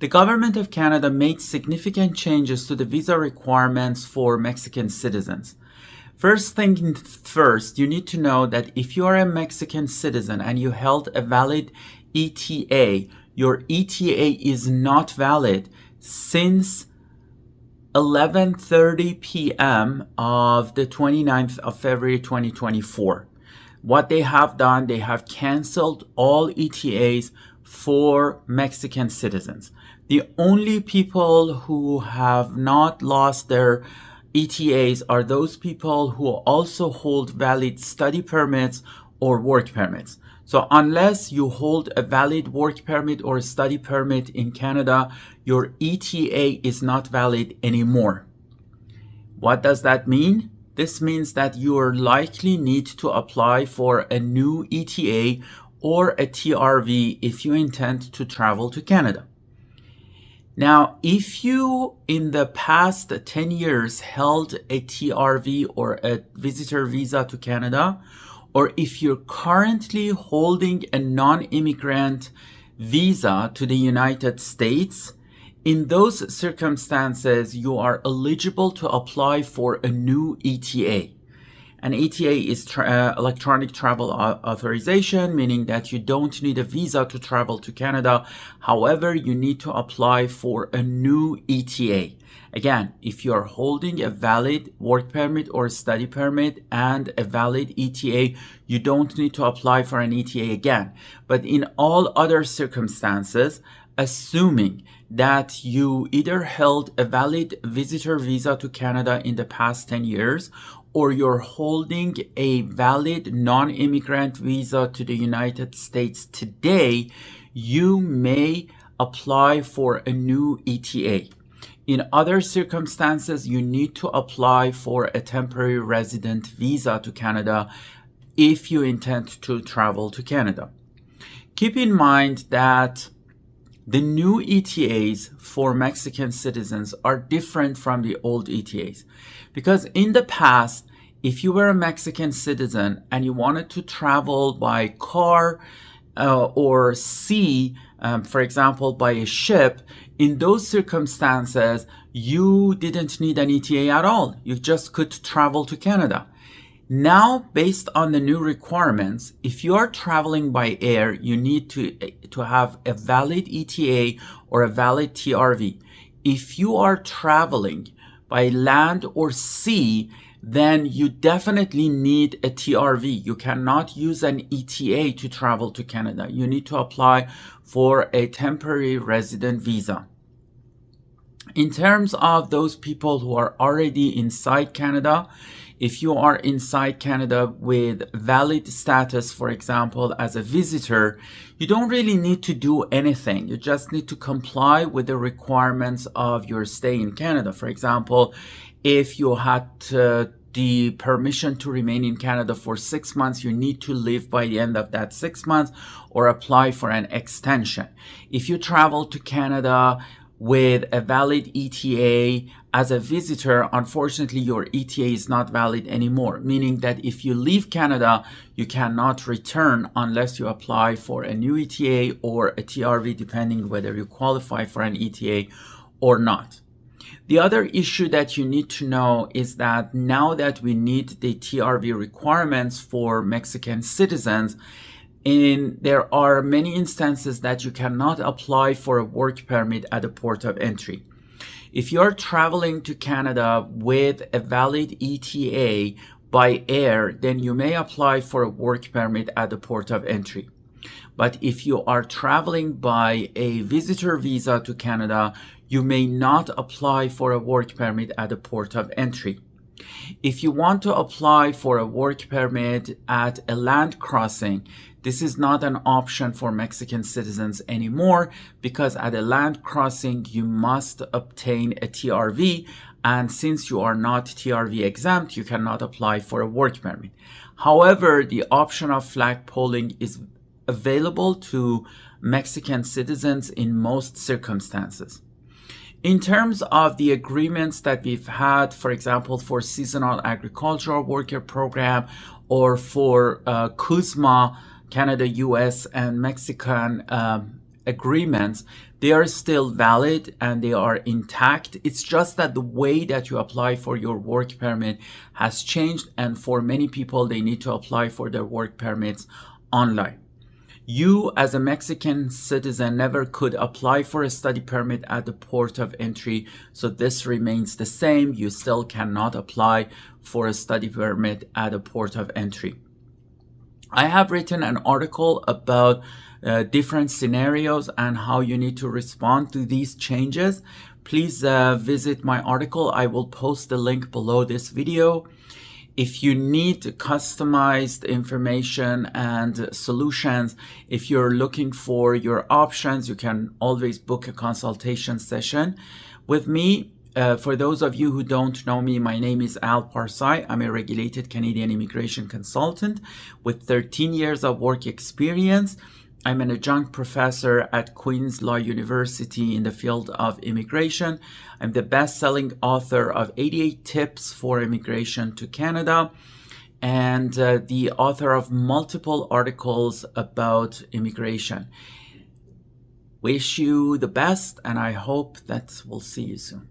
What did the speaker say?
The government of Canada made significant changes to the visa requirements for Mexican citizens. First thing first, you need to know that if you are a Mexican citizen and you held a valid ETA, your ETA is not valid since 11:30 p.m. of the 29th of February 2024. What they have done, they have canceled all ETAs for Mexican citizens. The only people who have not lost their ETAs are those people who also hold valid study permits or work permits. So unless you hold a valid work permit or study permit in Canada, your ETA is not valid anymore. What does that mean? This means that you are likely need to apply for a new ETA or a TRV if you intend to travel to Canada. Now, if you in the past 10 years held a TRV or a visitor visa to Canada, or if you're currently holding a non-immigrant visa to the United States, in those circumstances, you are eligible to apply for a new ETA. An ETA is electronic travel authorization, meaning that you don't need a visa to travel to Canada. However, you need to apply for a new ETA. Again, if you're holding a valid work permit or study permit and a valid ETA, you don't need to apply for an ETA again. But in all other circumstances, assuming that you either held a valid visitor visa to Canada in the past 10 years, or you're holding a valid non-immigrant visa to the United States today, you may apply for a new ETA. In other circumstances, you need to apply for a temporary resident visa to Canada if you intend to travel to Canada. Keep in mind that the new ETAs for Mexican citizens are different from the old ETAs, because in the past, if you were a Mexican citizen and you wanted to travel by car or sea, for example, by a ship, in those circumstances, you didn't need an ETA at all. You just could travel to Canada. Now, based on the new requirements, if you are traveling by air, you need to have a valid ETA or a valid TRV. If you are traveling by land or sea, then you definitely need a TRV. You cannot use an ETA to travel to Canada. You need to apply for a temporary resident visa. In terms of those people who are already inside Canada, if you are inside Canada with valid status, for example, as a visitor, you don't really need to do anything. You just need to comply with the requirements of your stay in Canada. For example, if you had the permission to remain in Canada for 6 months, you need to leave by the end of that 6 months or apply for an extension. If you travel to Canada with a valid ETA as a visitor, unfortunately, your ETA is not valid anymore, meaning that if you leave Canada, you cannot return unless you apply for a new ETA or a TRV, depending whether you qualify for an ETA or not. The other issue that you need to know is that now that we need the TRV requirements for Mexican citizens, there are many instances that you cannot apply for a work permit at the port of entry. If you're traveling to Canada with a valid ETA by air, then you may apply for a work permit at the port of entry. But if you are traveling by a visitor visa to Canada, you may not apply for a work permit at the port of entry. If you want to apply for a work permit at a land crossing, this is not an option for Mexican citizens anymore, because at a land crossing, you must obtain a TRV. And since you are not TRV exempt, you cannot apply for a work permit. However, the option of flag polling is available to Mexican citizens in most circumstances. In terms of the agreements that we've had, for example, for seasonal agricultural worker program or for CUSMA, Canada, US, and Mexican agreements, They are still valid and they are intact. It's just that the way that you apply for your work permit has changed, and for many people, they need to apply for their work permits online. You, as a Mexican citizen, never could apply for a study permit at the port of entry, so this remains the same. You still cannot apply for a study permit at a port of entry. I have written an article about different scenarios and how you need to respond to these changes. Please visit my article. I will post the link below this video. If you need customized information and solutions, if you're looking for your options, you can always book a consultation session with me. For those of you who don't know me, my name is Al Parsai. I'm a regulated Canadian immigration consultant with 13 years of work experience. I'm an adjunct professor at Queen's Law University in the field of immigration. I'm the best-selling author of 88 Tips for Immigration to Canada and the author of multiple articles about immigration. Wish you the best, and I hope that we'll see you soon.